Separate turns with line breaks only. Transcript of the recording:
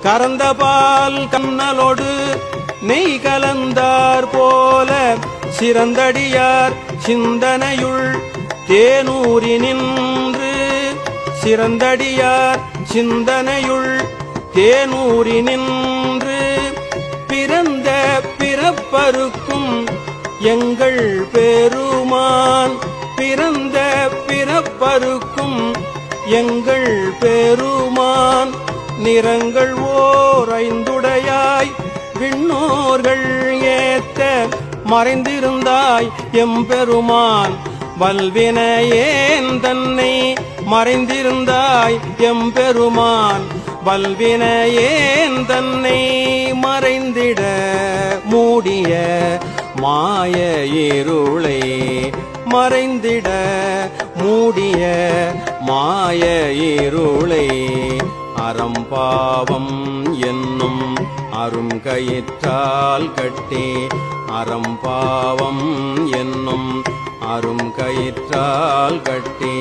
கறந்தபால் கண்ணலோடு நெய் கலந்தார் போல சிறந்தடியார் சிந்தனையுள் தேனூரி நின்று சிறந்தடியார் சிந்தனையுள் தேனூரி நின்று பிறந்த பிறப்பருக்கும் எங்கள் பெருமான் பிறந்த பிறப்பருக்கும் எங்கள் பெருமான் நிறங்கள் ஓர் ஐந்துடையாய் விண்ணோர்கள் ஏத்த மறைந்திருந்தாய் எம்பெருமான் வல்வினையேன் தன்னை மறைந்திருந்தாய் எம்பெருமான் வல்வினையேன் தன்னை மறைந்திட மூடிய மாய இருளை மறைந்திட மூடிய மாய இருளை அறம்பாவம் என்னும் அருங்கயிற்றால் கட்டி அறம்பாவம் என்னும் அருங்கயிற்றால் கட்டி